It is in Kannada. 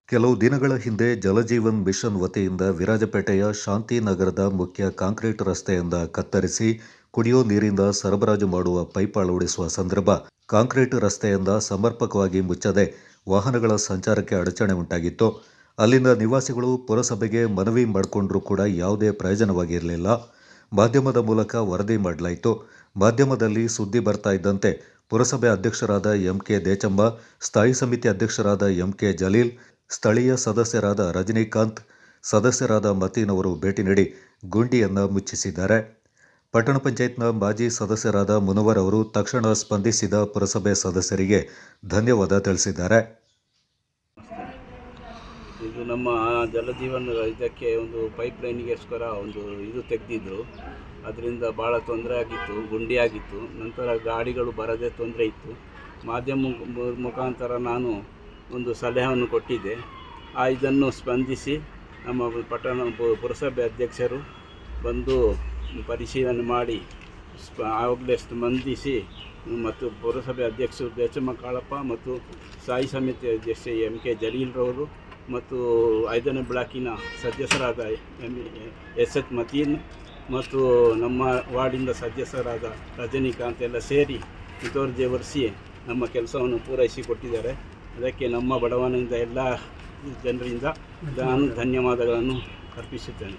ಕೆಲವು ದಿನಗಳ ಹಿಂದೆ ಜಲಜೀವನ್ ಮಿಷನ್ ವತಿಯಿಂದ ವಿರಾಜಪೇಟೆಯ ಶಾಂತಿನಗರದ ಮುಖ್ಯ ಕಾಂಕ್ರೀಟ್ ರಸ್ತೆಯಿಂದ ಕತ್ತರಿಸಿ ಕುಡಿಯೋ ನೀರಿಂದ ಸರಬರಾಜು ಮಾಡುವ ಪೈಪ್ ಅಳವಡಿಸುವ ಸಂದರ್ಭ ಕಾಂಕ್ರೀಟ್ ರಸ್ತೆಯಿಂದ ಸಮರ್ಪಕವಾಗಿ ಮುಚ್ಚದೆ ವಾಹನಗಳ ಸಂಚಾರಕ್ಕೆ ಅಡಚಣೆ ಉಂಟಾಗಿತ್ತು. ಅಲ್ಲಿನ ನಿವಾಸಿಗಳು ಪುರಸಭೆಗೆ ಮನವಿ ಮಾಡಿಕೊಂಡ್ರೂ ಕೂಡ ಯಾವುದೇ ಪ್ರಯೋಜನವಾಗಿರಲಿಲ್ಲ. ಮಾಧ್ಯಮದ ಮೂಲಕ ವರದಿ ಮಾಡಲಾಯಿತು. ಮಾಧ್ಯಮದಲ್ಲಿ ಸುದ್ದಿ ಬರ್ತಾ ಇದ್ದಂತೆ ಪುರಸಭೆ ಅಧ್ಯಕ್ಷರಾದ ಎಂ.ಕೆ. ದೇಚಮ್ಮ, ಸ್ಥಾಯಿ ಸಮಿತಿ ಅಧ್ಯಕ್ಷರಾದ ಎಂ.ಕೆ. ಜಲೀಲ್, ಸ್ಥಳೀಯ ಸದಸ್ಯರಾದ ರಜನಿಕಾಂತ್, ಸದಸ್ಯರಾದ ಮತೀನ್ ಅವರು ಭೇಟಿ ನೀಡಿ ಗುಂಡಿಯನ್ನು ಮುಚ್ಚಿಸಿದ್ದಾರೆ. ಪಟ್ಟಣ ಪಂಚಾಯತ್ನ ಮಾಜಿ ಸದಸ್ಯರಾದ ಮುನವರ್ ಅವರು ತಕ್ಷಣ ಸ್ಪಂದಿಸಿದ ಪುರಸಭೆ ಸದಸ್ಯರಿಗೆ ಧನ್ಯವಾದ ತಿಳಿಸಿದ್ದಾರೆ. ಇದು ನಮ್ಮ ಜಲಜೀವನ ಇದಕ್ಕೆ ಒಂದು ಪೈಪ್ ಲೈನಿಗೋಸ್ಕರ ಇದು ತೆಗೆದಿದ್ರು. ಅದರಿಂದ ಭಾಳ ತೊಂದರೆ ಆಗಿತ್ತು, ಗುಂಡಿ ಆಗಿತ್ತು. ನಂತರ ಗಾಡಿಗಳು ಬರದೇ ತೊಂದರೆ ಇತ್ತು. ಮಾಧ್ಯಮ ಮುಖಾಂತರ ನಾನು ಒಂದು ಸಲಹೆಯನ್ನು ಕೊಟ್ಟಿದ್ದೆ. ಇದನ್ನು ಸ್ಪಂದಿಸಿ ನಮ್ಮ ಪುರಸಭೆ ಅಧ್ಯಕ್ಷರು ಬಂದು ಪರಿಶೀಲನೆ ಮಾಡಿ ಆವಾಗಲೇ ಸ್ಪಂದಿಸಿ ಮತ್ತು ಪುರಸಭೆ ಅಧ್ಯಕ್ಷರು ದೇಚಮ್ಮ ಕಾಳಪ್ಪ ಮತ್ತು ಸ್ಥಾಯಿ ಸಮಿತಿ ಅಧ್ಯಕ್ಷ ಎಂ.ಕೆ. ಜಲೀಲ್ರವರು ಮತ್ತು 5ನೇ ಬ್ಲಾಕಿನ ಸದಸ್ಯರಾದ ಎಸ್.ಎಚ್. ಮತೀನ್ ಮತ್ತು ನಮ್ಮ ವಾರ್ಡಿಂದ ಸದಸ್ಯರಾದ ರಜನಿಕಾಂತ್ ಎಲ್ಲ ಸೇರಿ ಮುತುವರ್ಜಿ ವಹಿಸಿ ನಮ್ಮ ಕೆಲಸವನ್ನು ಪೂರೈಸಿಕೊಟ್ಟಿದ್ದಾರೆ. ಅದಕ್ಕೆ ನಮ್ಮ ಬಡವನಿಂದ ಎಲ್ಲ ಜನರಿಂದ ನಾನು ಧನ್ಯವಾದಗಳನ್ನು ಅರ್ಪಿಸುತ್ತೇನೆ.